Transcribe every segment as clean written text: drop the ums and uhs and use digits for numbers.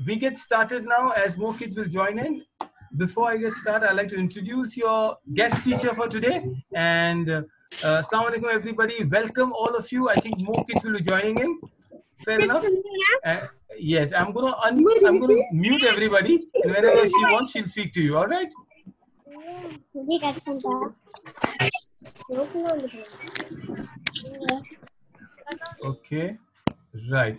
We get started now as more kids will join in. Before I get started, I'd like to introduce your guest teacher for today. And Assalamu alaikum, everybody. Welcome, all of you. I think more kids will be joining in. Fair enough. Yes, I'm gonna mute everybody, and whenever she wants, she'll speak to you. All right? Okay. Right.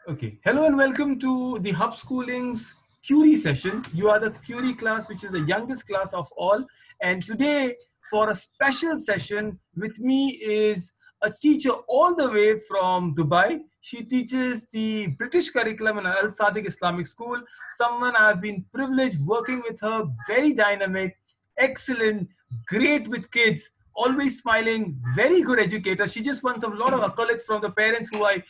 Okay. Hello and welcome to the Hub Schooling's Curie session. You are the Curie class, which is the youngest class of all. And today, for a special session, with me is a teacher all the way from Dubai. She teaches the British curriculum in Al Sadiq Islamic School. Someone I've been privileged working with her, very dynamic, excellent, great with kids, always smiling, very good educator. She just won some lot of accolades from the parents who I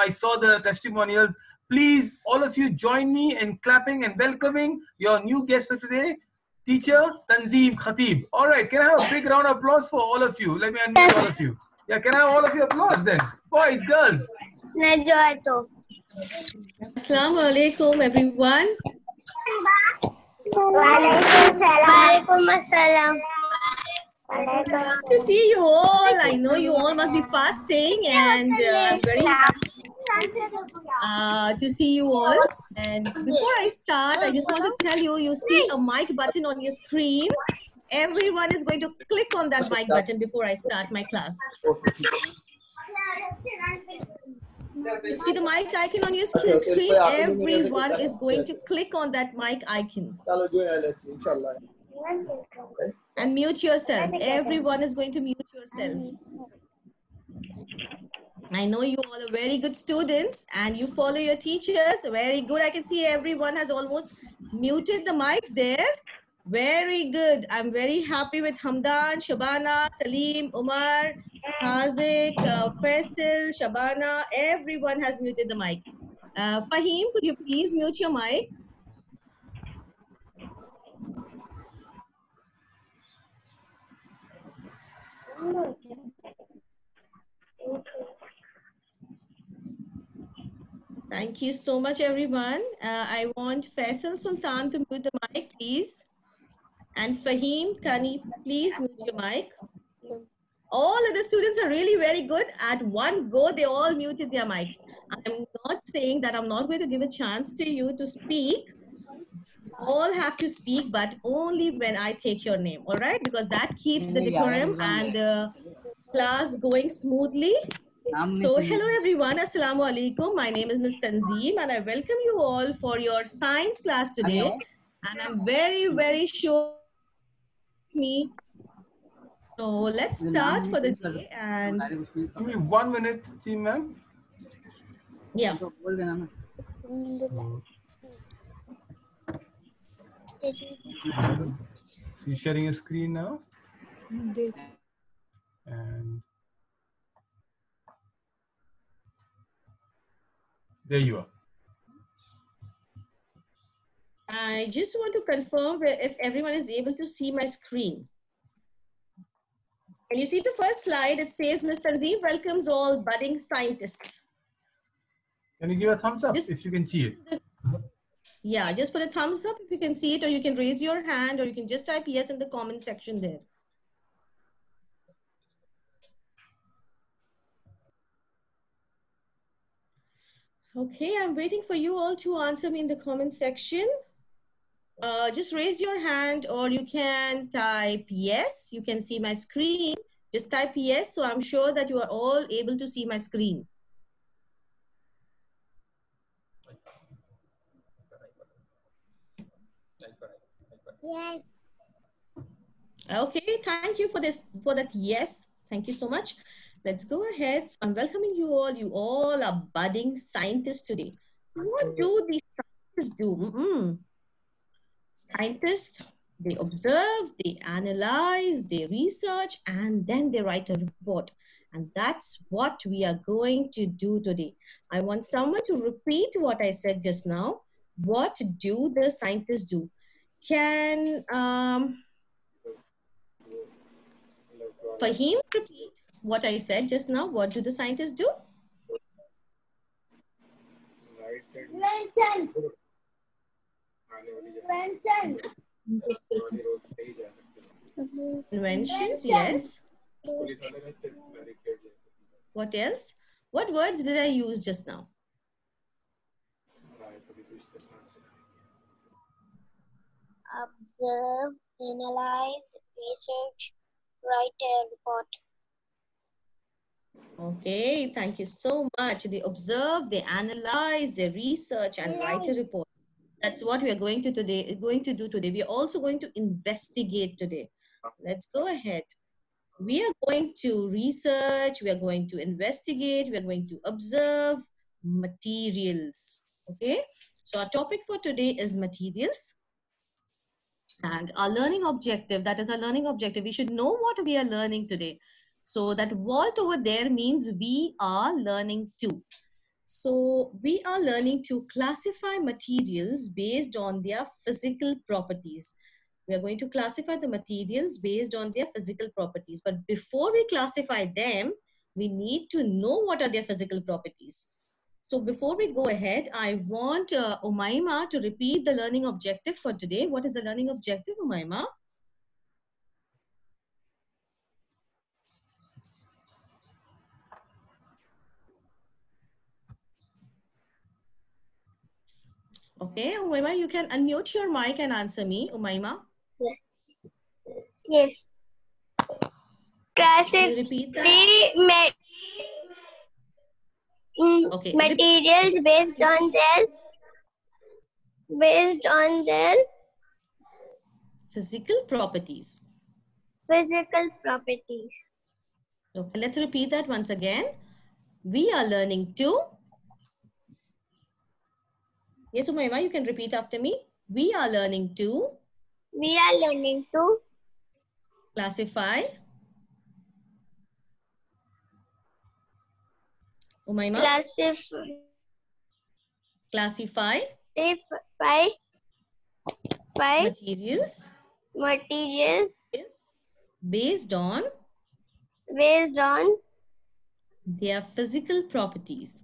saw the testimonials. Please, all of you join me in clapping and welcoming your new guest for today, teacher Tanzeem Khatib. All right, can I have a big round of applause for all of you? Let me unmute all of you. Yeah, can I have all of you applause then? Boys, girls. Assalamu alaikum, everyone. To see you all. I know you all must be fasting, and I'm very happy to see you all. And before I start, I just want to tell you, you see a mic button on your screen. Everyone is going to click on that mic button before I start my class. You see the mic icon on your screen? Everyone is going to click on that mic icon. And mute yourself. Everyone is going to mute yourself. I know you all are very good students and you follow your teachers. Very good. I can see everyone has almost muted the mics there. Very good. I'm very happy with Hamdan, Shabana, Salim, Umar, Hazik, Faisal, Shabana. Everyone has muted the mic. Fahim, could you please mute your mic? Thank you so much, everyone. I want Faisal Sultan to mute the mic, please. And Fahim, Kani, please mute your mic. All of the students are really very good. At one go, they all muted their mics. I'm not saying that I'm not going to give a chance to you to speak. All have to speak, but only when I take your name, all right? Because that keeps the decorum and the class going smoothly. So hello everyone, Assalamu alaikum. My name is Ms. Tanzeem and I welcome you all for your science class today. And I'm very, very sure me. So let's start for the day and give me 1 minute, see ma'am. Yeah. So you're sharing your screen now. And there you are. I just want to confirm if everyone is able to see my screen. Can you see the first slide? It says, Ms. Tanzeem welcomes all budding scientists. Can you give a thumbs up if you can see it? Yeah, just put a thumbs up if you can see it, or you can raise your hand, or you can just type yes in the comment section there. Okay, I'm waiting for you all to answer me in the comment section. Just raise your hand, or you can type yes. You can see my screen. Just type yes, so I'm sure that you are all able to see my screen. Yes. Okay, thank you for that yes. Thank you so much. Let's go ahead. So I'm welcoming you all. You all are budding scientists today. What do these scientists do? Scientists, they observe, they analyze, they research, and then they write a report. And that's what we are going to do today. I want someone to repeat what I said just now. What do the scientists do? Can Fahim, repeat what I said just now. What do the scientists do? Inventions, yes. What else? What words did I use just now? Observe, analyze, research, write a report. Okay, thank you so much. They observe, they analyze, they research, and write a report. That's what we are going to do today. We are also going to investigate today. Let's go ahead. We are going to research, we are going to investigate, we are going to observe materials. Okay, so our topic for today is materials. And our learning objective, that is our learning objective. We should know what we are learning today. So that vault over there means we are learning to. So we are learning to classify materials based on their physical properties. We are going to classify the materials based on their physical properties. But before we classify them, we need to know what are their physical properties. So before we go ahead, I want Umaima to repeat the learning objective for today. What is the learning objective, Umaima? Okay, Umaima, you can unmute your mic and answer me, Umaima. Yes. Can you repeat that? Okay. Materials based on their physical properties. Physical properties. Okay, let's repeat that once again. We are learning to. Yes, Umaima, you can repeat after me. We are learning to. We are learning to Classify. Umaima. Classify. Materials. Based on their physical properties.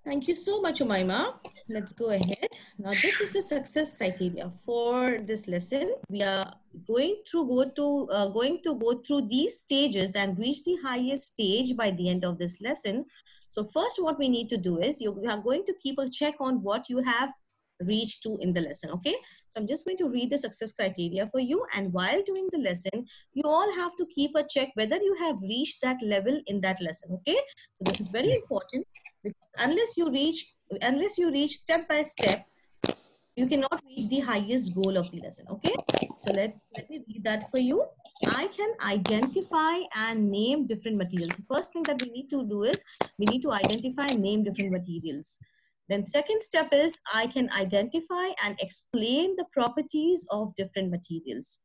Thank you so much, Umaima. Let's go ahead. Now, this is the success criteria for this lesson. We are going to go through these stages and reach the highest stage by the end of this lesson. So first, what we need to do is you are going to keep a check on what you have reached to in the lesson. Okay, so I'm just going to read the success criteria for you, and while doing the lesson, you all have to keep a check whether you have reached that level in that lesson. Okay, so this is very important, because unless you reach step by step, you cannot reach the highest goal of the lesson. Okay, so let me read that for you. I can identify and name different materials. The first thing that we need to do is we need to identify and name different materials. Then second step is I can identify and explain the properties of different materials.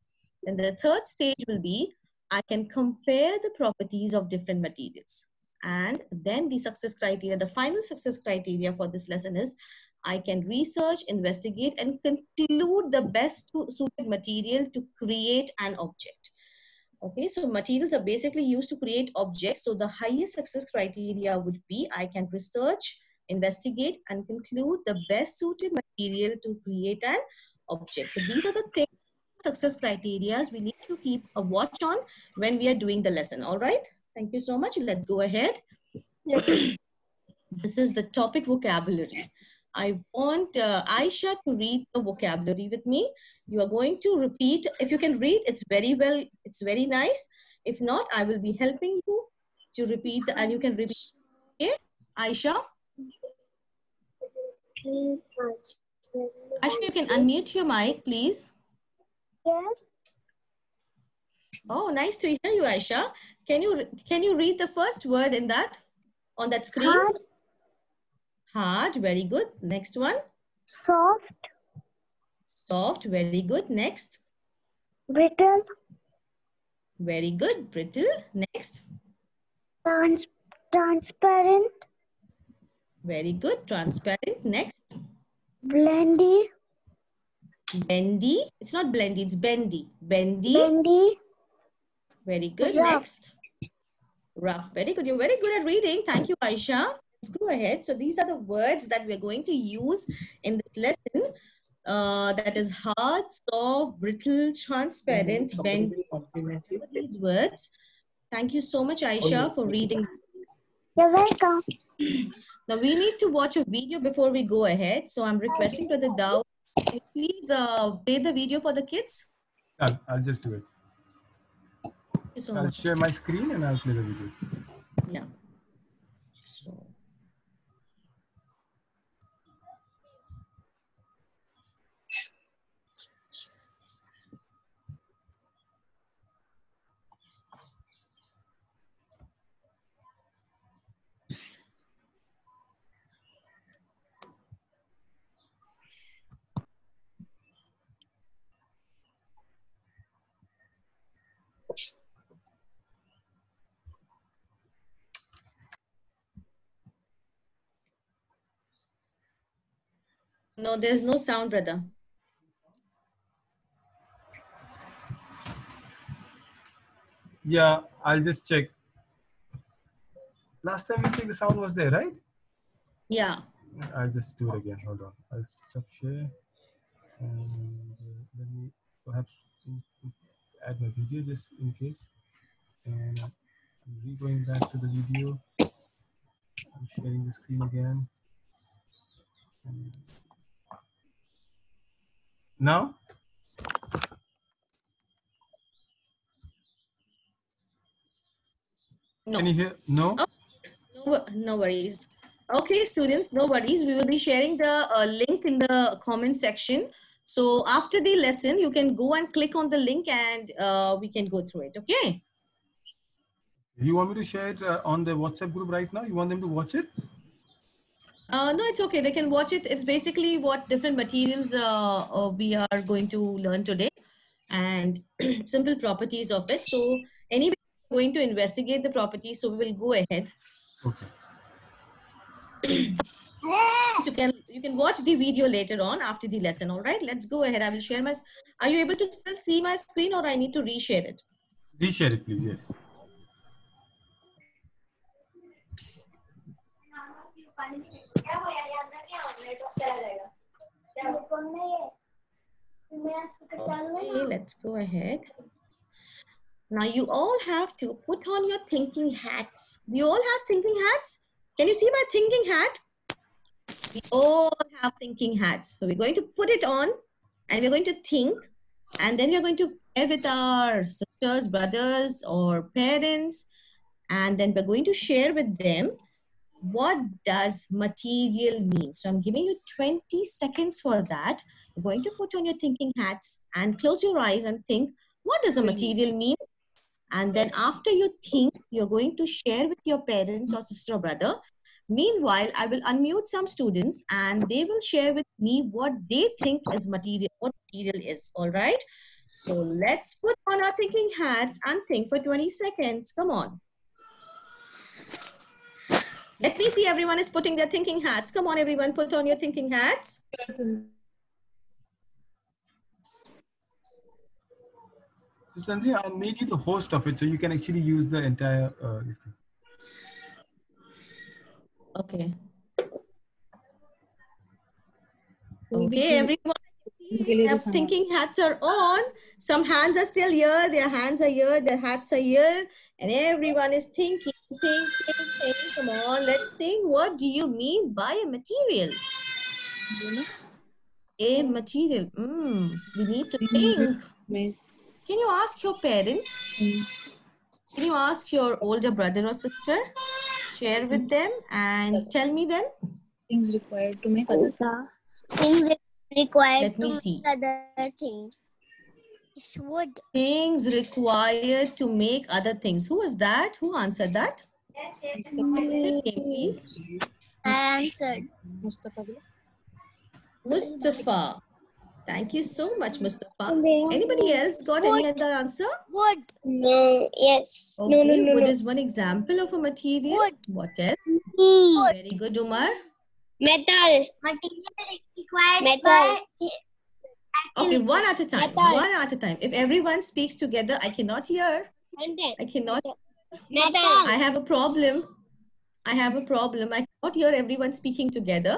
And the third stage will be I can compare the properties of different materials. And then the success criteria, the final success criteria for this lesson is I can research, investigate, and conclude the best suited material to create an object. Okay, so materials are basically used to create objects. So the highest success criteria would be I can research, investigate, and conclude the best suited material to create an object. So these are the things, success criteria we need to keep a watch on when we are doing the lesson. All right, thank you so much. Let's go ahead. This is the topic vocabulary. I want Aisha to read the vocabulary with me. You are going to repeat. If you can read, it's very well, it's very nice. If not, I will be helping you to repeat and you can repeat. Okay, Aisha? Aisha, you can unmute your mic, please. Yes. Oh, nice to hear you, Aisha. Can you read the first word in that, on that screen? Hard. Hard, very good. Next one. Soft. Soft, very good. Next. Brittle. Very good. Brittle. Next. Transparent. Very good. Transparent. Next. Blendy. Bendy. It's not blendy, it's bendy. Bendy. Bendy. Very good. Rough. Next. Rough. Very good. You're very good at reading. Thank you, Aisha. Let's go ahead. So these are the words that we're going to use in this lesson. That is hard, soft, brittle, transparent, bendy. Remember these words. Thank you so much, Aisha, for reading. You're welcome. Now we need to watch a video before we go ahead. So I'm requesting Brother Dow, can you please play the video for the kids? I'll just do it. Thank you so I'll much. share my screen and I'll play the video. Yeah. So. No, there's no sound, brother. Yeah, I'll just check. Last time we checked, the sound was there, right? Yeah. I'll just do it again. Hold on. I'll stop share. And let me perhaps add my video just in case. And I'm going back to the video. I'm sharing the screen again. And now? No. Can you hear? No? Oh, no worries. Okay, students, no worries. We will be sharing the link in the comment section. So after the lesson, you can go and click on the link and we can go through it. Okay. You want me to share it on the WhatsApp group right now? You want them to watch it? No, it's okay. They can watch it. It's basically what different materials we are going to learn today and simple properties of it. So anyway, we're going to investigate the properties. So we will go ahead. Okay. So you can watch the video later on after the lesson. All right, let's go ahead. I will share my. Are you able to still see my screen, or I need to reshare it? Reshare it, please. Yes. Okay, let's go ahead. Now you all have to put on your thinking hats. Do you all have thinking hats? Can you see my thinking hat? We all have thinking hats. So we're going to put it on and we're going to think, and then we're going to share with our sisters, brothers, or parents, and then we're going to share with them what does material mean. So I'm giving you 20 seconds for that. You're going to put on your thinking hats and close your eyes and think, what does a material mean? And then after you think, you're going to share with your parents or sister or brother. Meanwhile, I will unmute some students and they will share with me what they think is material, what material is, all right? So let's put on our thinking hats and think for 20 seconds. Come on. Let me see everyone is putting their thinking hats. Come on, everyone, put on your thinking hats. So Sanjay, I made you the host of it, so you can actually use the entire this thing. Okay. Okay, everyone. Their thinking hats are on. Some hands are still here. Their hands are here. Their hats are here. And everyone is thinking, think. Come on, let's think. What do you mean by a material? A material. We need to think. Can you ask your parents? Can you ask your older brother or sister? Share with them and tell me then. Things required to make other Things required Let me to see. make other things. It's wood. Things required to make other things. Who was that? Who answered that? Name, please. I answered. Mustafa. Thank you so much, Mustafa. Anybody else got any other answer? Wood. No. Yes. Okay, wood is one example of a material. Wood. What else? Wood. Very good, Umar. Metal. Material required. Metal. Okay, one at a time. One at a time. If everyone speaks together, I cannot hear. I cannot. I have a problem. I have a problem. I cannot hear everyone speaking together.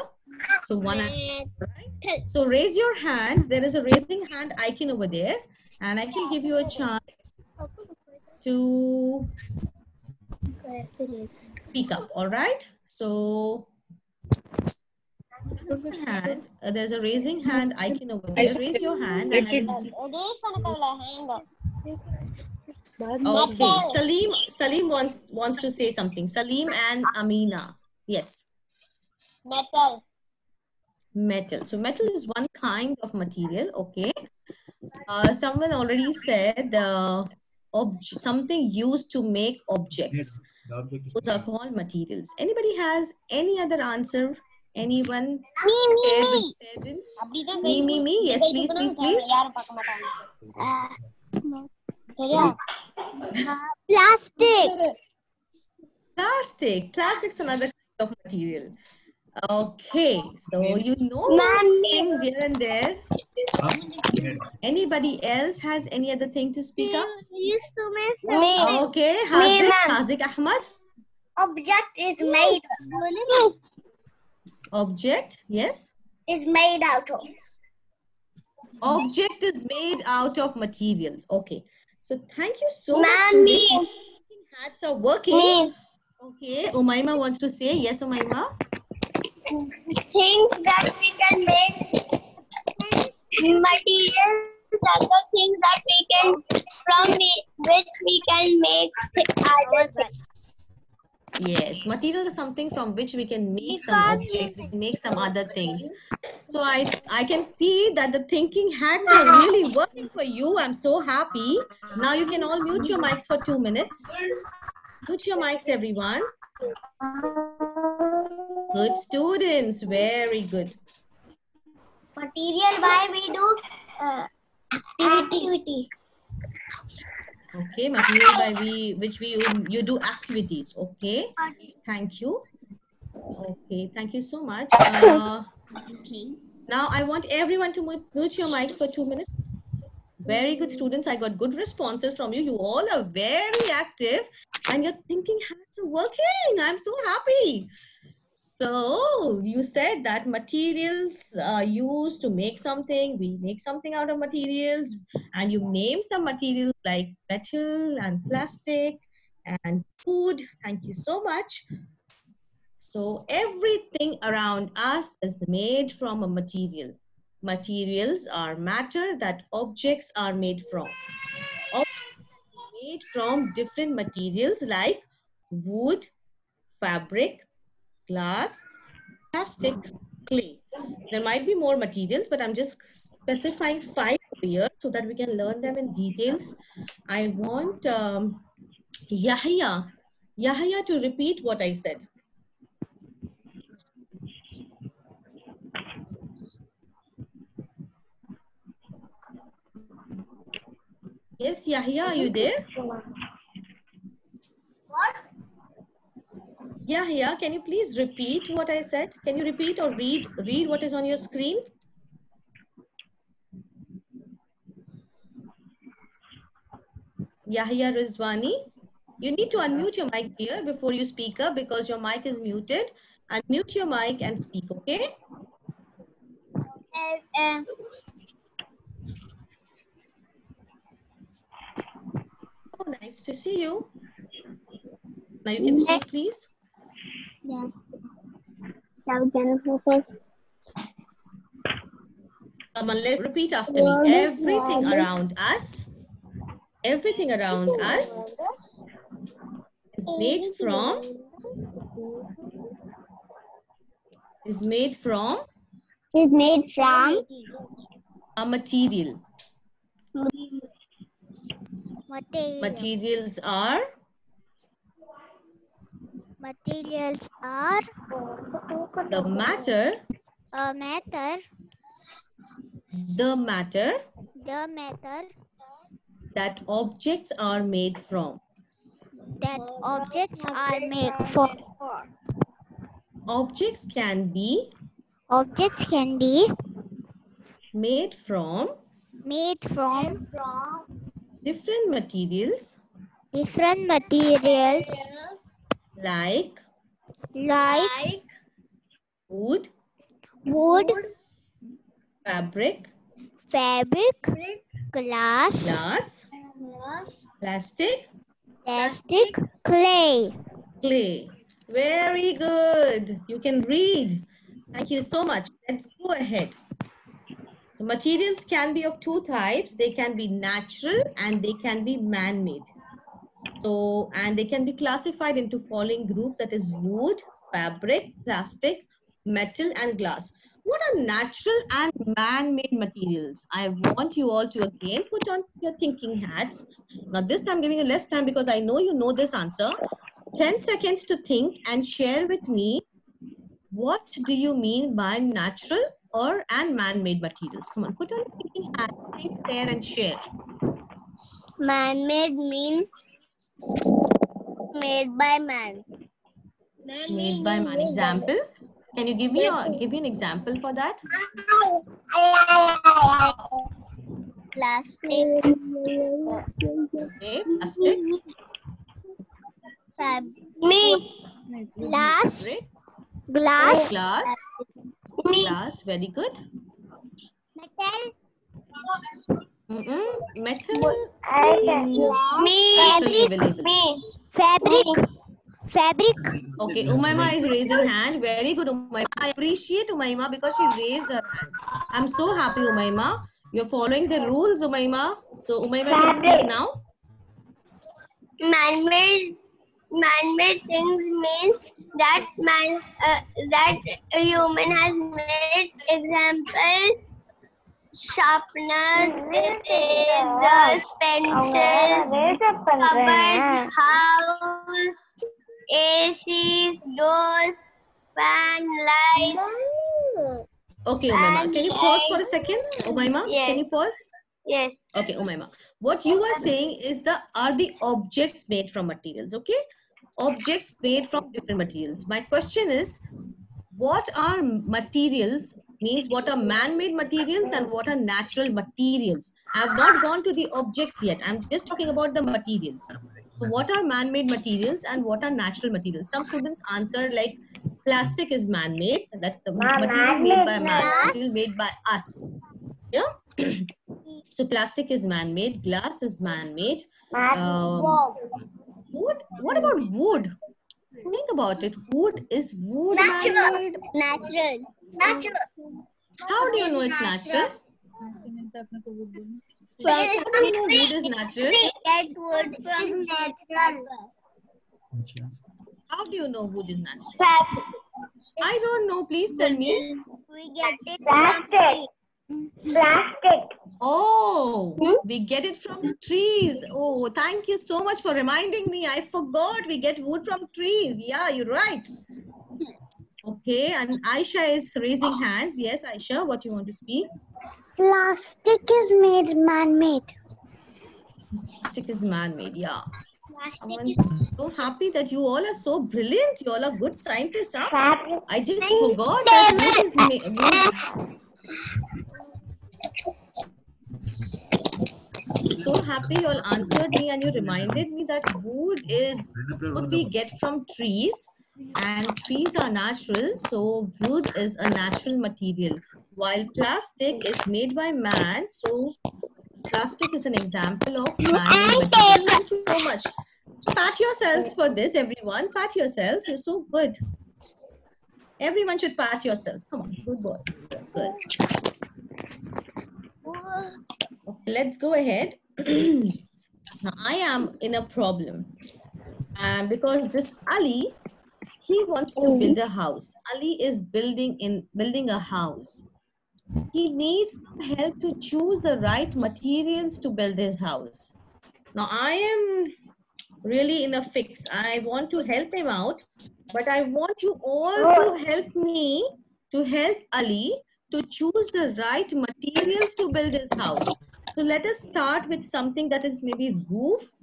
So one at a time. Right? So raise your hand. There is a raising hand icon over there, and I can give you a chance to speak up. All right. So hand. There's a raising hand icon over there. Raise your hand, and I will see. Okay, Salim wants to say something. Salim and Amina. Yes. Metal. So metal is one kind of material. Okay. Someone already said something used to make objects. Those are called materials. Anybody has any other answer? Anyone? Me. Me. Yes, please. Plastic. Plastic's another kind of material. Okay, so you know things here and there. Anybody else has any other thing to speak up? Okay, Hazik Ahmad. Object is made. Object, yes. Is made out of. Object is made out of materials. Okay, so thank you so much. Students. Hats are working. Okay, Umaima wants to say. Yes, Umaima. Things that we can make, materials are the things that we can, which we can make other things. Yes, material is something from which we can make some objects, we can make some other things. So I can see that the thinking hats are really working for you. I'm so happy. Now you can all mute your mics for 2 minutes. Mute your mics, everyone. Good students, very good. Material, why we do activity. Okay, material by which you do activities. Okay, thank you. Okay, thank you so much. Now I want everyone to mute your mics for 2 minutes. Very good students. I got good responses from you. You all are very active and your thinking hats are working. I'm so happy. So you said that materials are used to make something. We make something out of materials, and you name some materials like metal and plastic and food. Thank you so much. So everything around us is made from a material. Materials are matter that objects are made from. Objects are made from different materials like wood, fabric, glass, plastic, clay. There might be more materials, but I'm just specifying 5 here so that we can learn them in details. I want Yahya to repeat what I said. Yes, Yahya, are you there? What? Yahya, can you please repeat what I said? Can you repeat or read what is on your screen? Yahya Rizwani, you need to unmute your mic here before you speak up because your mic is muted. Unmute your mic and speak, okay? Oh, nice to see you. Now you can speak, please. Yeah. Now can focus. Come on, repeat after me. Everything around us is made from a material. Materials are the matter that objects are made from. Objects can be made from different materials different materials like like wood, wood, fabric, glass, glass, plastic, plastic, clay. clay. Very good. You can read. Thank you so much. Let's go ahead. The materials can be of two types. They can be natural and they can be man-made. So, and they can be classified into following groups, that is wood, fabric, plastic, metal, and glass. What are natural and man-made materials? I want you all to again put on your thinking hats. Now this time I'm giving you less time because I know you know this answer. 10 seconds to think and share with me, what do you mean by natural and man-made materials? Come on, put on your thinking hats, think there and share. Man-made means made by man. Made by man. Example? Can you give me an example for that? Plastic. Okay, plastic. Glass. Fabric. Glass. Glass. Glass. Very good. Metal. Metal. Fabric. Okay, Umayma is raising hand. Very good, Umayma. I appreciate Umayma because she raised her hand. I'm so happy, Umayma. You're following the rules, Umayma. So Umayma can speak now. Man-made things mean that that a human has made. Example: sharpeners, erasers, pencils, cupboards, house, ACs, doors, fan, lights. Okay, Umayma. Can you pause for a second, Umayma? Yes. Can you pause? Yes. Okay, Umayma. What you are saying is are the objects made from materials, okay? Objects made from different materials. My question is, what are materials, means what are man-made materials and what are natural materials? I have not gone to the objects yet. I'm just talking about the materials. So what are man-made materials and what are natural materials? Some students answer like plastic is man-made, that the material made by man, material made by us. Yeah. So plastic is man-made, glass is man-made. Wood? What about wood? Think about it. Wood is wood man-made. Natural. How do you know it's natural? How do you know wood is natural? We get wood from natural. How do you know wood is natural? I don't know. Please tell me. We get it from plastic. Oh, we get it from trees. Oh, thank you so much for reminding me. I forgot we get wood from trees. Yeah, you're right. Okay, and Aisha is raising hands. Yes, Aisha, what you want to speak? Plastic is man-made. Plastic is man-made, yeah. I'm so happy that you all are so brilliant. You all are good scientists, huh? I just forgot that wood is made. So happy you all answered me and you reminded me that wood is what we get from trees, and trees are natural, so wood is a natural material, while plastic is made by man, so plastic is an example of man-made material. Thank you so much. Pat yourselves for this, everyone. Pat yourselves. You're so good. Everyone should pat yourself. Come on, good boy. Good. Okay, let's go ahead. Now, I am in a problem. Because this Ali, he wants to build a house. Ali is building a house. He needs some help to choose the right materials to build his house. Now, I am really in a fix. I want to help him out, but I want you all to help me, to help Ali to choose the right materials to build his house. So let us start with something that is maybe roof.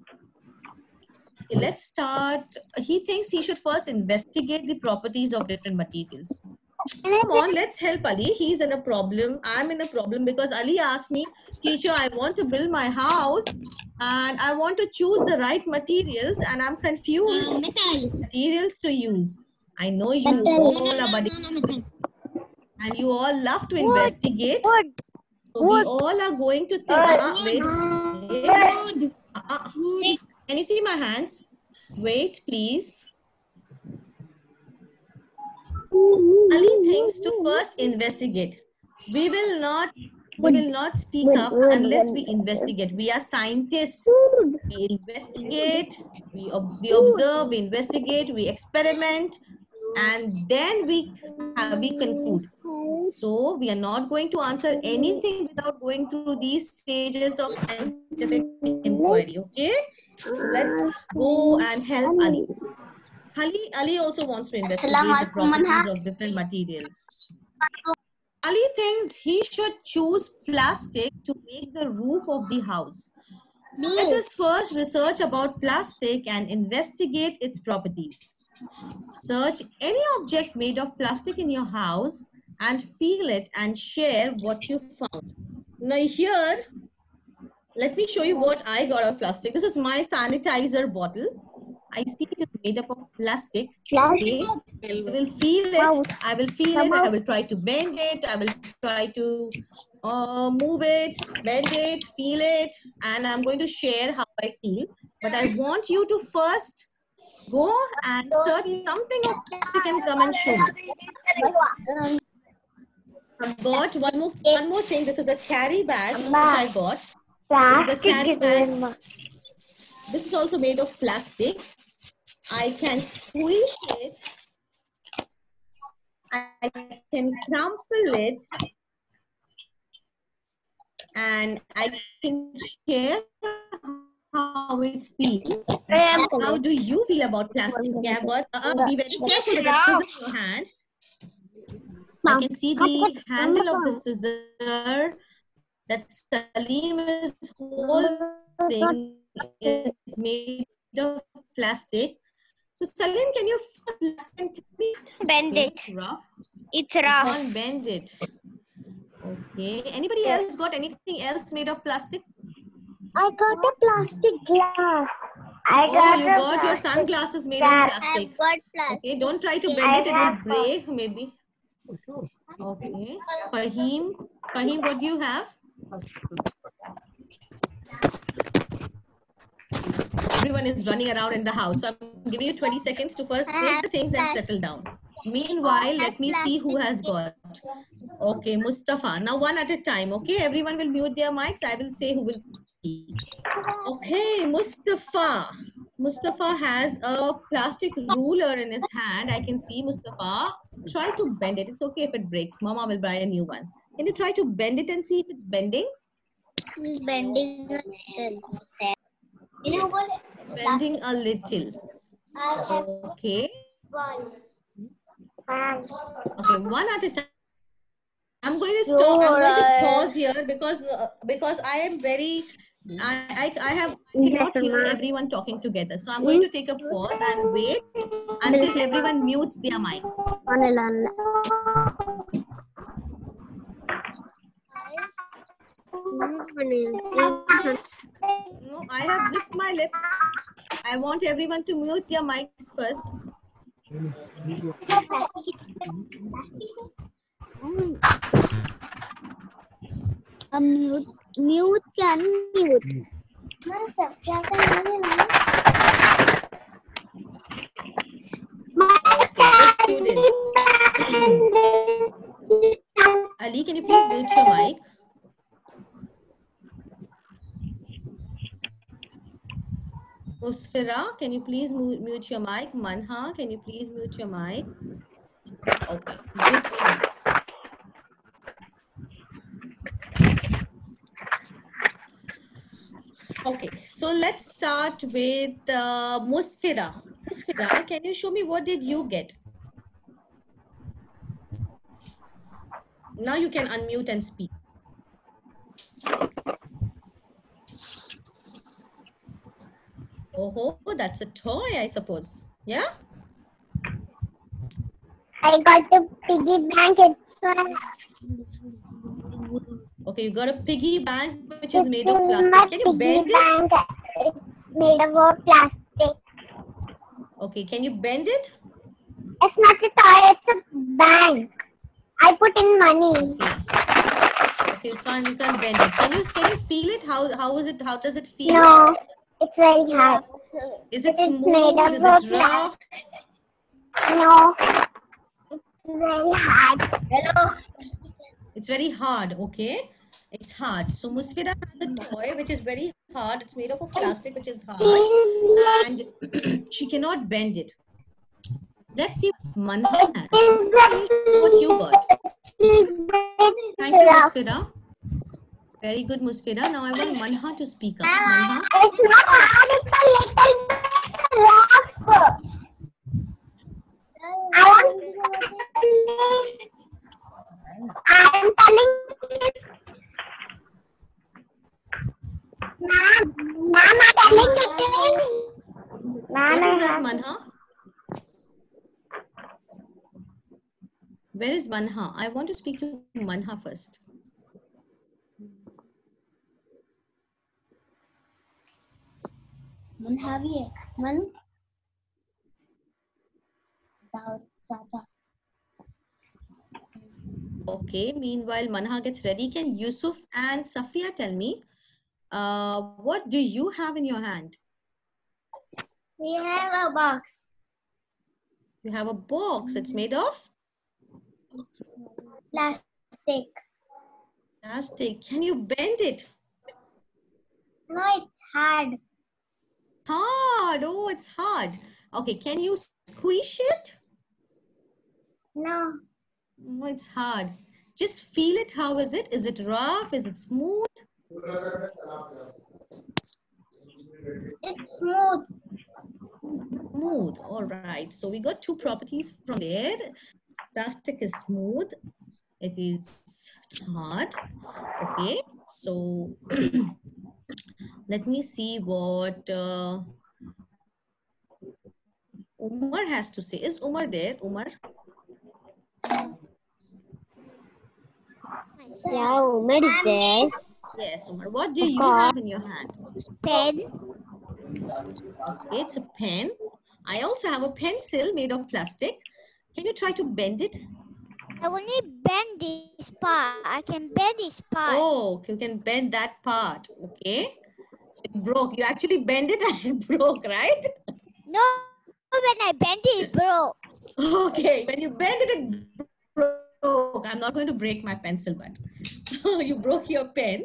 Okay, let's start. He thinks he should first investigate the properties of different materials. Come on, let's help Ali. He's in a problem. I'm in a problem because Ali asked me, teacher, I want to build my house and I want to choose the right materials and I'm confused materials to use. I know you all are buddy and you all love to investigate. So we all are going to think. Wait. Can you see my hands? Wait, please. Ali thinks to first investigate. We will not speak up unless we investigate. We are scientists. We investigate, we observe, we investigate, we experiment, and then we conclude. So we are not going to answer anything without going through these stages of scientific inquiry. Okay? So let's go and help Ali. Ali also wants to investigate the properties of different materials. Ali thinks he should choose plastic to make the roof of the house. Let us first research about plastic and investigate its properties. Search any object made of plastic in your house and feel it and share what you found. Now here, let me show you what I got of plastic. This is my sanitizer bottle. I see it is made up of plastic. Okay. I will feel it. I will try to bend it. I will try to move it, bend it, feel it, and I'm going to share how I feel. But I want you to first go and search something of plastic and come and show me. I got one more thing. This is a carry bag which I got. This is a carry bag. This is also made of plastic. I can squish it. I can crumple it. And I can share how it feels. How do you feel about plastic? Yeah, but be very careful with that scissor in your hand. I can see the handle of the scissor that Salim is holding is made of plastic. So Salim, can you bend it? It's rough. It's rough. You can't bend it. Okay. Anybody else got anything else made of plastic? I got a plastic glass. You got your sunglasses made of plastic. I've got plastic. Okay, don't try to bend it, it will break maybe. Okay. Fahim, what do you have? Everyone is running around in the house. So I'm giving you 20 seconds to first take the things and settle down. Meanwhile, let me see who has got. Okay, Mustafa. Now one at a time. Okay, everyone will mute their mics. I will say who will speak. Okay, Mustafa. Mustafa has a plastic ruler in his hand. I can see Mustafa. Try to bend it. It's okay if it breaks. Mama will buy a new one. Can you try to bend it and see if it's bending? It's bending a little. Bending a little. Okay. Okay, one at a time. I'm going to stop. I'm going to pause here because I am very. I cannot hear everyone talking together. So I'm going to take a pause and wait until everyone mutes their mic. No, I have zipped my lips. I want everyone to mute their mics first. Mute can mute. Okay, good students. Ali, can you please mute your mic? Musfira, can you please mute your mic? Manha, can you please mute your mic? Okay, good students. Okay, so let's start with Musfira. Musfira, can you show me what did you get? Now you can unmute and speak. Oh, that's a toy, I suppose. Yeah? I got a piggy bank. Okay, you got a piggy bank which is made It's of in plastic. my Can you piggy bend it? bank. It's made of plastic. Okay, can you bend it? It's not a toy. It's a bank. I put in money. Okay. Okay, you can't bend it. Can you feel it? How is it? How does it feel? No, it's very hard. Is it It's made smooth? of Is it rough? No, it's very hard. Hello. It's very hard. Okay, it's hard. So Musfira has a toy which is very hard. It's made of a plastic which is hard, and she cannot bend it. Let's see what Manha has. Manha, can you show what you got? Thank you, Musfira. Very good, Musfira. Now I want Manha to speak up. Manha. It's not hard. It's a little bit rough. I'm telling you. Ma'am, I'm telling you. What is that, Manha? Where is Manha? I want to speak to Manha first. Manha भी है. Man. Okay, meanwhile Manha gets ready, can Yusuf and Safia tell me, what do you have in your hand? We have a box. You have a box. It's made of Plastic. plastic. Can you bend it? No, it's hard. Hard. Oh, it's hard. Okay, can you squish it? No, Oh, it's hard. Just feel it. How is it? Is it rough? Is it smooth? it's smooth. Smooth. All right. So we got two properties from there. Plastic is smooth. It is hard. Okay. So let me see what Umar has to say. Is Umar there? Umar? Yeah, Umar is there. Yes, Umar. What do you have in your hand? Pen. Okay, it's a pen. I also have a pencil made of plastic. Can you try to bend it? I only bend this part. I can bend this part. Oh, you can bend that part. Okay. So it broke. You actually bend it and it broke, right? No, when I bend it, broke. Okay. When you bend it, it broke. I'm not going to break my pencil, but you broke your pen.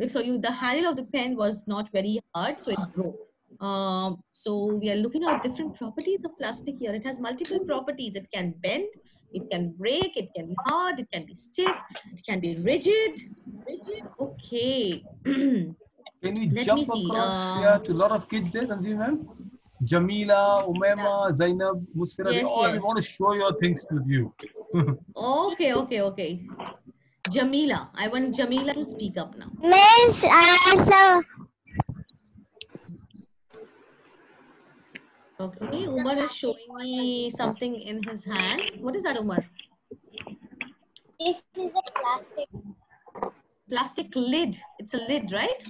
So the handle of the pen was not very hard, so it broke. So we are looking at different properties of plastic here. It has multiple properties. It can bend, it can break, it can be hard, it can be stiff, it can be rigid. Okay. Can we Let jump me see. across here to a lot of kids there, Tanzim ma'am? Jamila, Umaima, Zainab, Musfira, they Yes, all yes. want to show your things with you. Okay. Jamila. I want Jamila to speak up now. Miss, Okay, Umar is showing me something in his hand. What is that, Umar? this is a plastic. Plastic lid. It's a lid, right?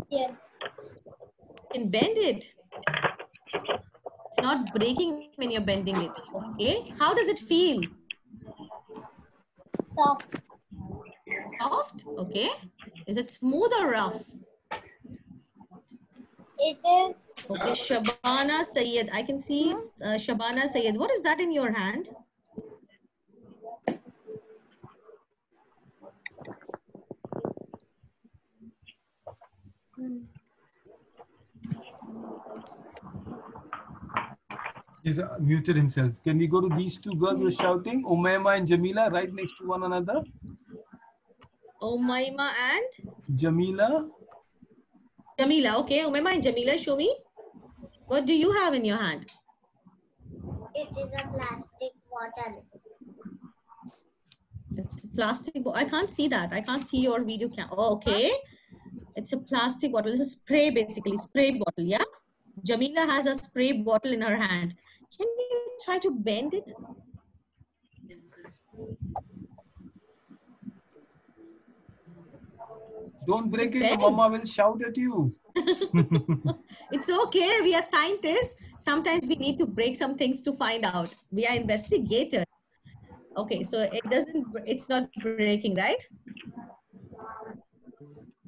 Yes. You can bend it. It's not breaking when you're bending it. Okay. How does it feel? Soft. Soft? Okay. Is it smooth or rough? It is. Okay, Shabana Sayed. I can see Shabana Sayed. What is that in your hand? He's muted himself. Can we go to these two girls who are shouting? Umaima and Jamila right next to one another. Umaima and Jamila. Jamila. Okay, Umaima and Jamila, show me. What do you have in your hand? It is a plastic bottle. It's a plastic. I can't see that. I can't see your video cam. Oh, okay. It's a plastic bottle. It's a spray, basically. Spray bottle, yeah? Jamila has a spray bottle in her hand. Can you try to bend it? Don't break it, pen. your mama will shout at you. It's okay. We are scientists. Sometimes we need to break some things to find out. We are investigators. Okay, so it's not breaking, right?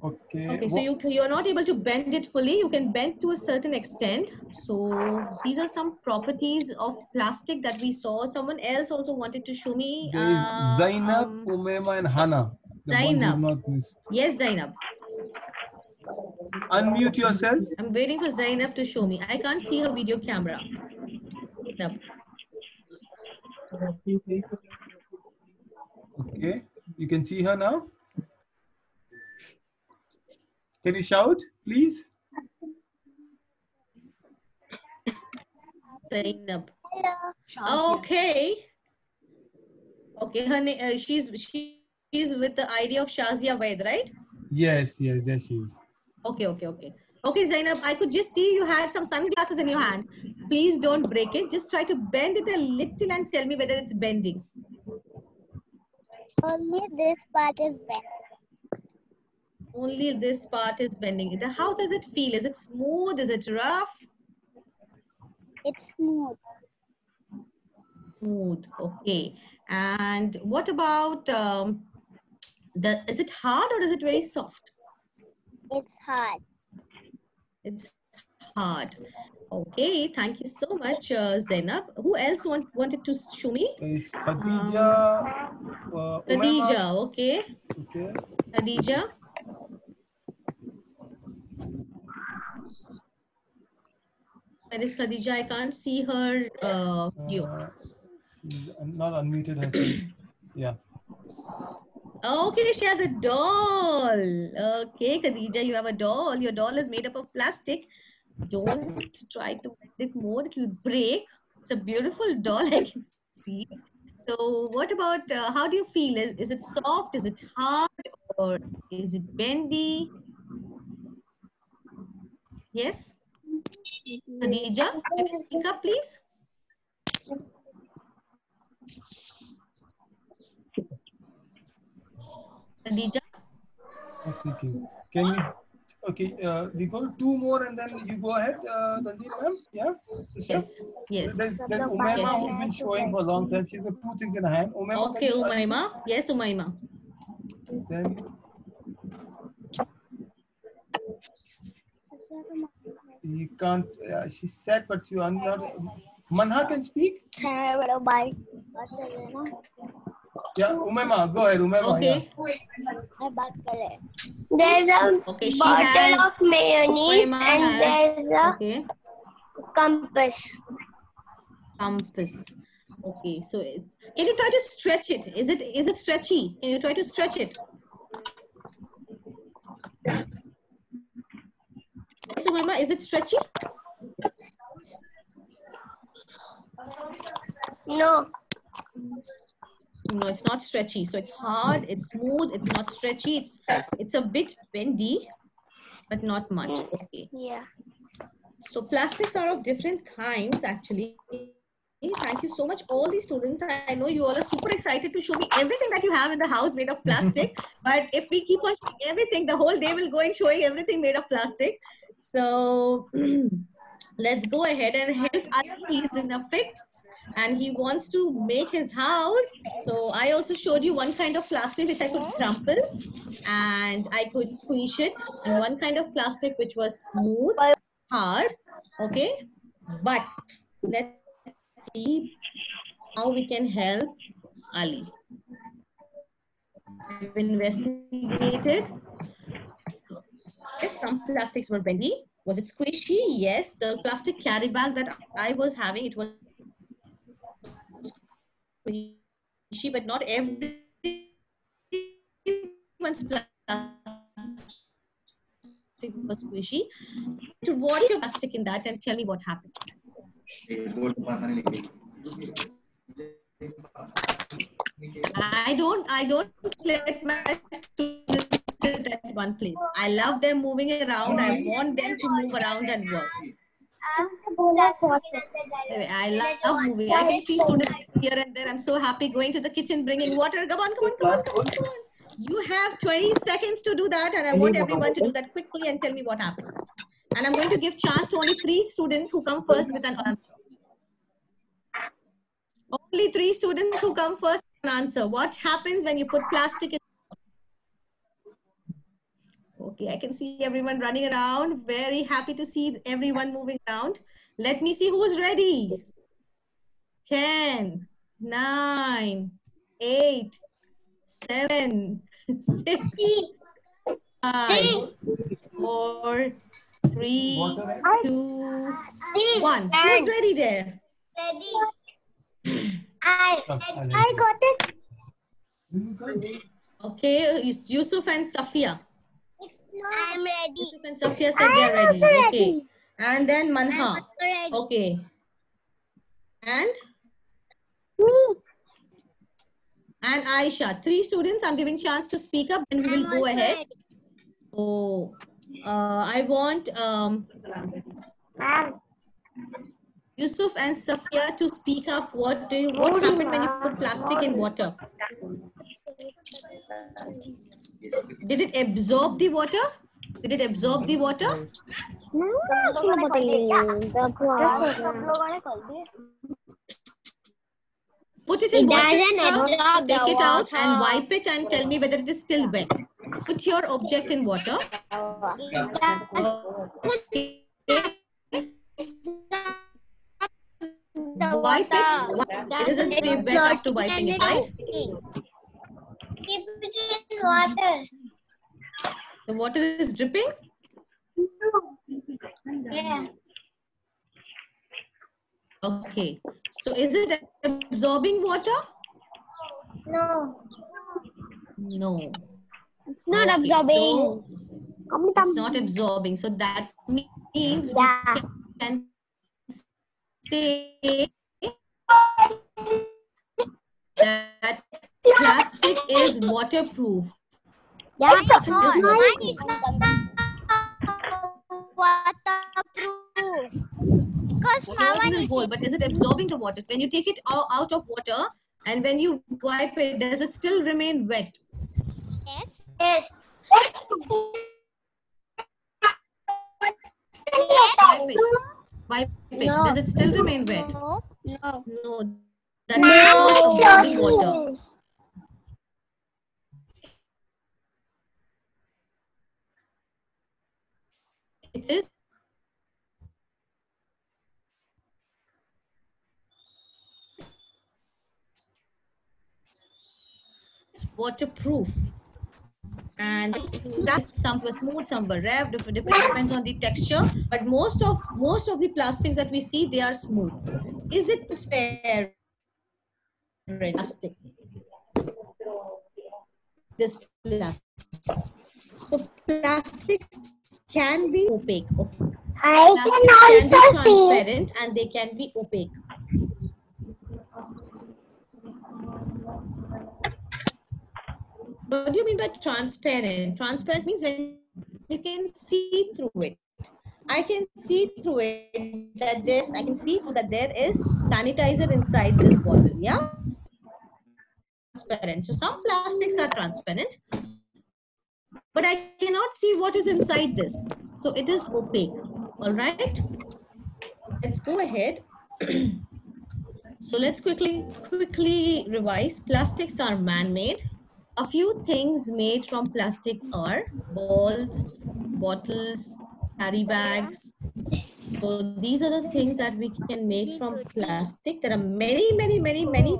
Okay. Okay, so you're not able to bend it fully. You can bend to a certain extent. So these are some properties of plastic that we saw. Someone else also wanted to show me. There is Zainab, Umaima, and Hana. The ones who Zainab. not missed. Yes, Zainab. Unmute yourself. I'm waiting for Zainab to show me. I can't see her video camera. No. Okay, you can see her now. Can you shout, please? Zainab. Hello. Okay. Okay, her name. She's with the idea of Shazia Vaid, right? Yes, there she is. Okay. Okay, Zainab, I could just see you had some sunglasses in your hand. Please don't break it. Just try to bend it a little and tell me whether it's bending. Only this part is bent. Only this part is bending. How does it feel? Is it smooth? Is it rough? It's smooth. Smooth. Okay. And what about is it hard or is it very soft? It's hard. It's hard. Okay. Thank you so much, Zainab. Who else wanted to show me? Is Khadija. Khadija. Okay. Okay. Khadija. Where is Khadija? I can't see her video. She's not unmuted herself. Yeah. Okay, she has a doll. Okay, Khadija, you have a doll. Your doll is made up of plastic. Don't try to bend it more. It will break. It's a beautiful doll, I can see. So what about, how do you feel? Is it soft? Is it hard? Or is it bendy? Yes? Khadija, can you speak up, please? Khadija? Okay. Can you? Okay. We go two more and then you go ahead, Tanjeem ma'am. Yeah. Yes. Yes. There's Umaima Yes, who's been showing for a long time. She's got two things in her hand. Umaima, Okay, Umaima. Yes, Umaima. Then you can't. She said, but you are not. Manha can speak. Yeah, Umaima, go ahead, Umaima. Okay. Yeah. There's a Okay, she bottle has, of mayonnaise Umaima and has, there's a okay, compass. compass. Okay, so can you try to stretch it? Is it stretchy? Can you try to stretch it? So, Umaima, is it stretchy? No. No, it's not stretchy. So it's hard, it's smooth, it's not stretchy, it's a bit bendy, but not much. Okay. Yeah. So plastics are of different kinds actually. Thank you so much, all these students. I know you all are super excited to show me everything that you have in the house made of plastic. But if we keep on showing everything, the whole day will go in showing everything made of plastic. So let's go ahead and help Ali. He's in a fix and he wants to make his house. So I also showed you one kind of plastic which I could crumple and I could squish it, and one kind of plastic which was smooth, hard. Okay, but let's see how we can help Ali. We've investigated. Yes, some plastics were bendy. Was it squishy? Yes. The plastic carry bag that I was having, it was squishy, but not everyone's plastic was squishy. To watch your plastic in that and tell me what happened. I don't let my students sit at one place. I love them moving around. I want them to move around and work. I love moving. I can see students here and there. I'm so happy going to the kitchen, bringing water. Come on. You have 20 seconds to do that, and I want everyone to do that quickly and tell me what happened. And I'm going to give chance to only 3 students who come first with an answer. Only 3 students who come first with an answer. What happens when you put plastic in? Okay, I can see everyone running around. Very happy to see everyone moving around. Let me see who's ready. 10, 9, 8, 7, 6, 5, 4, 3, 2, 1. Who's ready there? Ready. I got it. Okay, it's Yusuf and Safia. I'm ready. Yusuf and Safia said they're ready. Okay. And then Manha. I'm ready. Okay. And? And Aisha. 3 students. I'm giving chance to speak up and we will go ahead. Oh, I want Yusuf and Safia to speak up. What happened when you put plastic in water? Did it absorb the water? Did it absorb the water? Put it in water, take it out and wipe it and tell me whether it is still wet. Put your object in water. Okay. Wipe it. It doesn't stay wet after wiping it, right? Keep it in water. The water is dripping? Yeah. Okay. So is it absorbing water? No. No. It's not Okay, absorbing. so it's not absorbing. So that means we can say that plastic is waterproof. Yeah, mine is not waterproof. Because Yours is whole, but is it absorbing the water? When you take it out of water and when you wipe it, does it still remain wet? Yes. Yes. Wipe it. No. Does it still remain wet? No. No. No. That is not absorbing water. It is waterproof. And some were smooth, some were rough. Depends on the texture. But most of the plastics that we see, they are smooth. Is it transparent plastic? This plastic. So plastics can be opaque. Plastics can be transparent and they can be opaque. What do you mean by transparent? Transparent means when you can see through it. I can see through it that I can see through that there is sanitizer inside this bottle. Yeah. Transparent. So some plastics are transparent, but I cannot see what is inside this. So it is opaque. All right. Let's go ahead. So let's quickly revise. Plastics are man-made. A few things made from plastic are balls, bottles, carry bags. So these are the things that we can make from plastic. There are many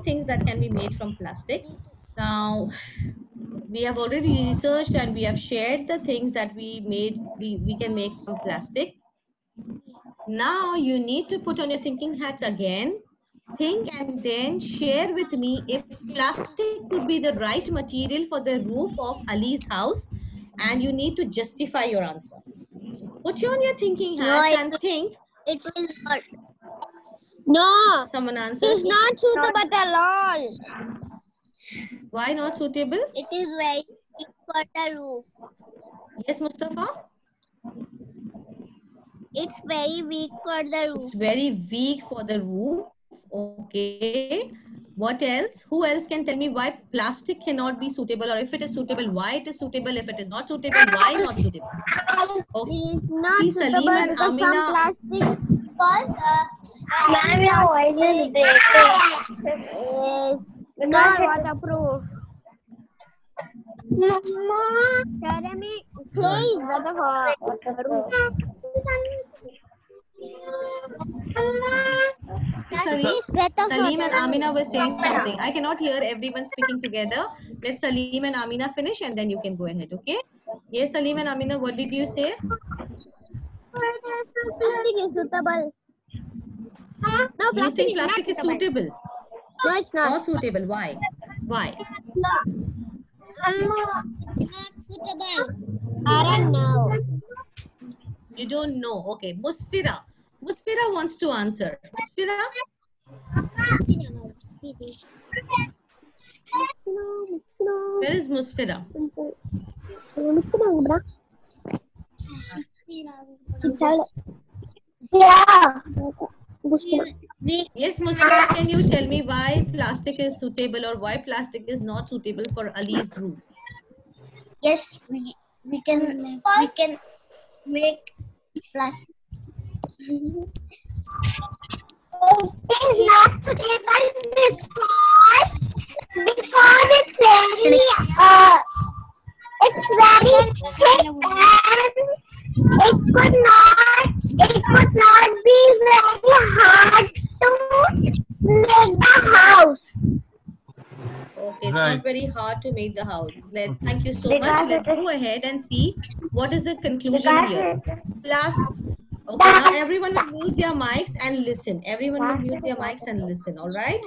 things that can be made from plastic. Now, we have already researched and we have shared the things that we can make from plastic. Now you need to put on your thinking hats again. Think and then share with me if plastic could be the right material for the roof of Ali's house, and you need to justify your answer. So put on your thinking hats and think. It will not. No. Someone answer. It is not suitable at all. Why not suitable? It is very weak for the roof. Yes, Mustafa? It's very weak for the roof. It's very weak for the roof. Okay. What else? Who else can tell me why plastic cannot be suitable, or if it is suitable, why it is suitable? If it is not suitable, why not suitable? Okay. It is not See, suitable Salim and because Amina. some plastic. Ma'am, your voice is breaking. It's not waterproof. Jeremy, please, waterproof. Salim and Amina were saying something. I cannot hear everyone speaking together. Let Salim and Amina finish and then you can go ahead, okay? Yes, Salim and Amina, what did you say? Plastic is suitable. No, You think plastic is suitable? No, it's not. Not suitable. Why? Why? Not suitable. I don't know. You don't know. Okay. Musfira. Musfira wants to answer. Musfira? Where is Musfira? Yes, Musfira, can you tell me why plastic is suitable or why plastic is not suitable for Ali's roof? Yes, we can make plastic. It is not suitable because it's very it's very thick and it could not be very hard to make the house. Okay, it's Right. not very hard to make the house. Thank you so much. Let's go ahead and see what is the conclusion here. Okay, now everyone will mute their mics and listen. Everyone will mute their mics and listen, all right?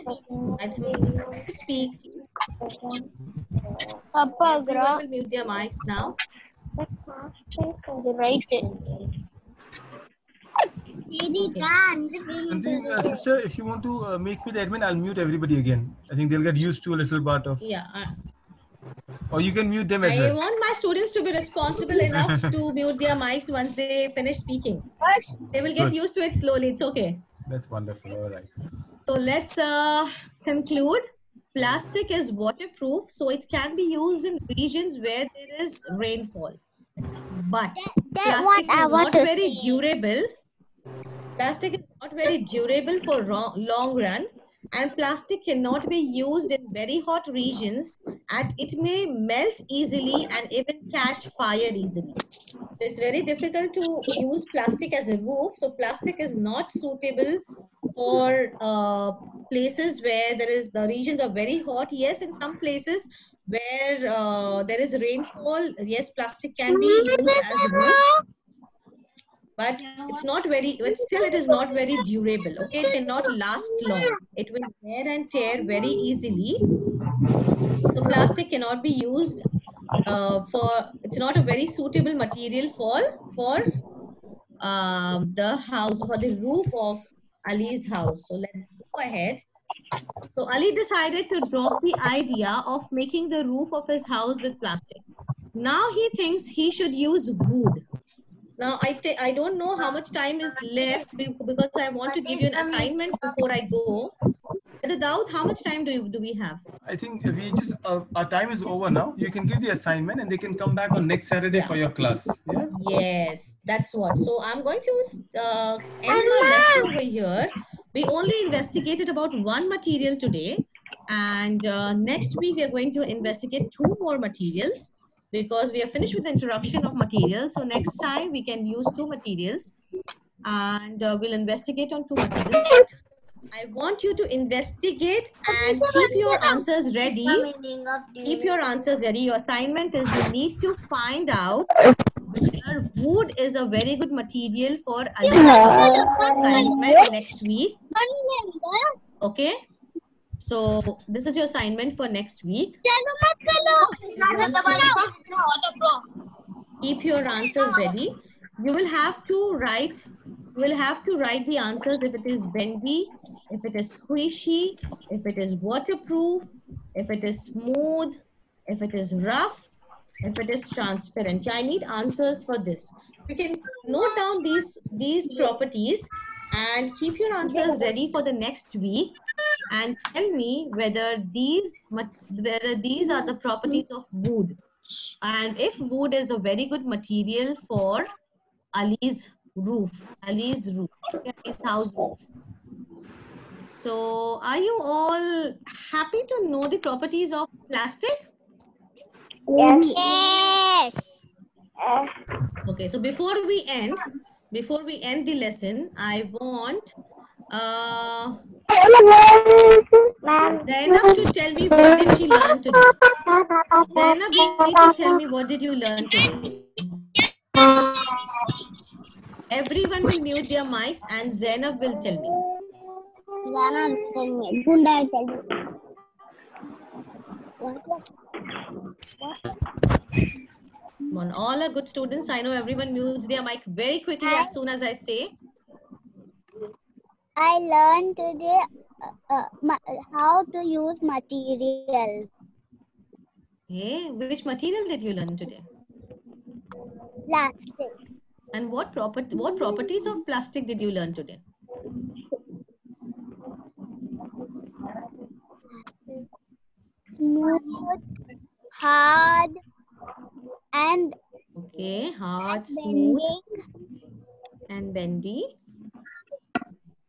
Let's speak. Everyone will mute their mics now. I think, sister, if you want to make me the admin, I'll mute everybody again. I think they'll get used to a little part of. Yeah. Or you can mute them as I well. want my students to be responsible enough to mute their mics once they finish speaking. They will get Good. used to it slowly. It's okay. That's wonderful. All right. So let's conclude. Plastic is waterproof, so it can be used in regions where there is rainfall. But plastic is not very durable. Plastic is not very durable for long run, and plastic cannot be used in very hot regions, and it may melt easily and even catch fire easily. So it's very difficult to use plastic as a roof. So plastic is not suitable for places where the regions are very hot. Yes, in some places where there is rainfall, yes, plastic can be used as a roof. But it's not very, but still it is not very durable. Okay, it cannot last long. It will wear and tear very easily. So plastic cannot be used it's not a very suitable material for the house, for the roof of Ali's house. So let's go ahead. So Ali decided to drop the idea of making the roof of his house with plastic. Now he thinks he should use wood. Now, I don't know how much time is left because I want to give you an assignment before I go. Daud, how much time do we have? I think we just our time is over now. You can give the assignment and they can come back on next Saturday for your class. Yeah? Yes, that's what. So I'm going to end my lesson over here. We only investigated about one material today, and next week we are going to investigate 2 more materials, because we are finished with the introduction of materials. So next time we can use 2 materials, and we'll investigate on 2 materials. But I want you to investigate and keep your answers ready. Keep your answers ready. Your assignment is you need to find out whether wood is a very good material for assignment next week. Okay. So this is your assignment for next week. Keep your answers ready. You will have to write the answers if it is bendy, if it is squishy, if it is waterproof, if it is smooth, if it is rough, if it is transparent. I need answers for this. You can note down these properties and keep your answers ready for the next week. and tell me whether these are the properties of wood, and if wood is a very good material for Ali's roof, Ali's house roof. So, are you all happy to know the properties of plastic? Yes. Okay, so before we end the lesson, I want Zainab to tell me what did she learn today. Zainab, you need to tell me what did you learn today. Everyone will mute their mics and Zainab will tell me. Zana, tell me. Gunda, tell me. Come on, all are good students. I know everyone mutes their mic very quickly as soon as I say. I learned today how to use materials. Okay, which material did you learn today? Plastic. And what properties of plastic did you learn today? Smooth, hard, and Okay, hard, smooth, and bendy.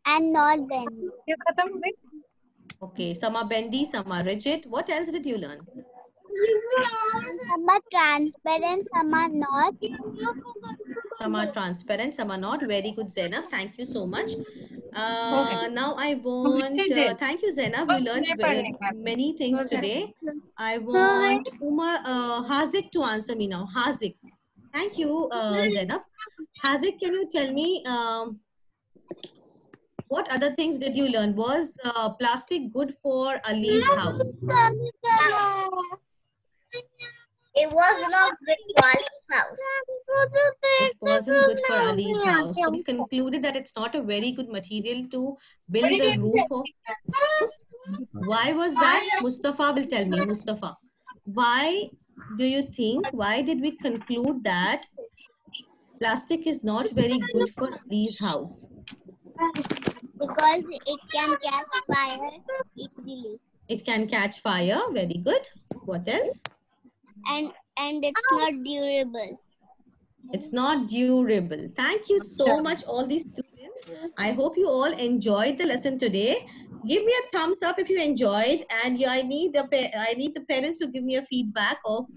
And not bendy. Okay, some are bendy, some are rigid. What else did you learn? Some are transparent, some are not. Some are transparent, some are not. Very good, Zainab. Thank you so much. Now I want, thank you, Zainab. You learned many things today. I want Hazik to answer me now. Hazik. Thank you, Zainab. Hazik, can you tell me what other things did you learn? Was plastic good for Ali's house? It was not good for Ali's house. It wasn't good for Ali's house. So we concluded that it's not a very good material to build the roof of the house. Why was that? Mustafa will tell me. Mustafa, why do you think, why did we conclude that plastic is not very good for Ali's house? Because it can catch fire easily. It can catch fire. Very good. What else? And it's not durable. It's not durable. Thank you so much, all these students. I hope you all enjoyed the lesson today. Give me a thumbs up if you enjoyed, and I need the parents to give me a feedback of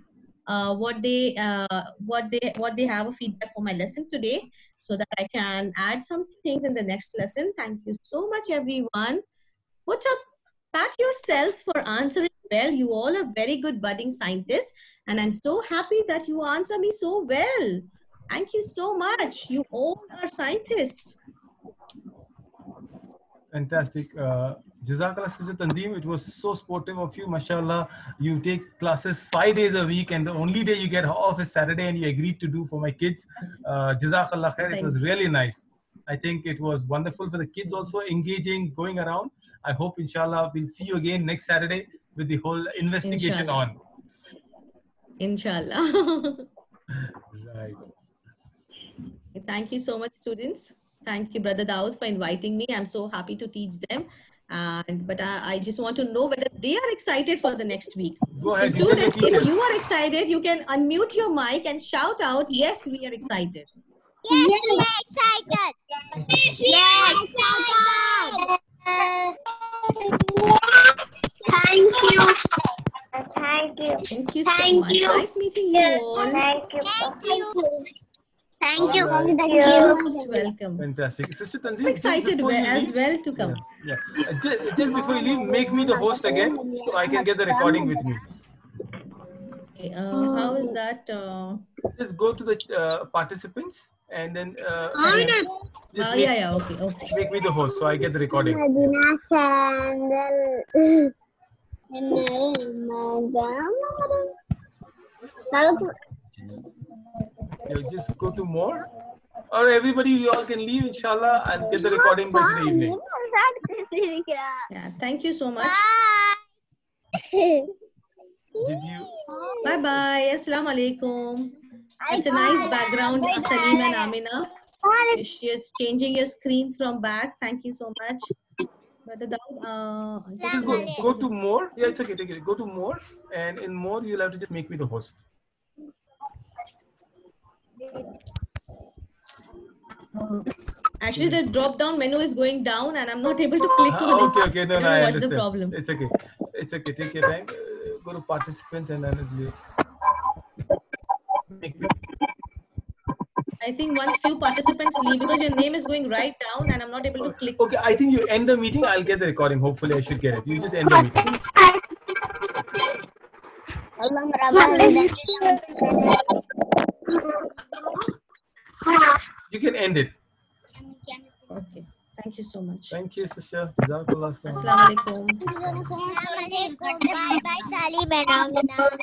what they have a feedback for my lesson today, so that I can add some things in the next lesson. Thank you so much, everyone. Pat yourselves for answering well. You all are very good budding scientists, and I'm so happy that you answer me so well. Thank you so much. You all are scientists. Fantastic. Jazakallah, Sister Tanzeem. It was so sportive of you. MashaAllah. You take classes 5 days a week, and the only day you get off is Saturday, and you agreed to do for my kids. Jazakallah khair. It was really nice. I think it was wonderful for the kids also, engaging, going around. I hope, inshallah, we'll see you again next Saturday with the whole investigation on. Inshallah. Right. Thank you so much, students. Thank you, Brother Daud, for inviting me. I'm so happy to teach them. But I just want to know whether they are excited for the next week. Go ahead. So students, if you are excited, you can unmute your mic and shout out, yes, we are excited. Yes, we are excited. Yes, excited. Thank you. Thank you. Thank you so much. Nice meeting you all. Thank you. Thank you. You're most welcome. Fantastic. Sister Tanzeem, I'm excited as well to come. Yeah. Just before you leave, make me the host again so I can get the recording with me. Okay, how is that? Just go to the participants and then just okay. make me the host so I get the recording. Yeah, just go to more, or everybody, you all can leave, inshallah. I'll get the recording by today evening. Yeah, thank you so much. Did you? Bye bye. Assalamu alaikum. It's a nice background, Salim and Amina. She's changing your screens from back. Thank you so much. Brother Daud, Just go to more. Yeah, it's okay. Take it. Go to more, and in more you'll have to just make me the host. Actually, the drop-down menu is going down, and I'm not able to click on Okay, it. okay. No, I no, don't I know what's the understand. problem. It's okay. It's okay. Take your time. Go to participants and then it'll make me. I think once few participants leave, because your name is going right down, and I'm not able to click. Okay, I think you end the meeting. I'll get the recording. Hopefully, I should get it. You just end the meeting. You can end it. Okay. Thank you so much. Thank you, sister. Jazakallah. Assalamu alaikum. Bye bye, Sali.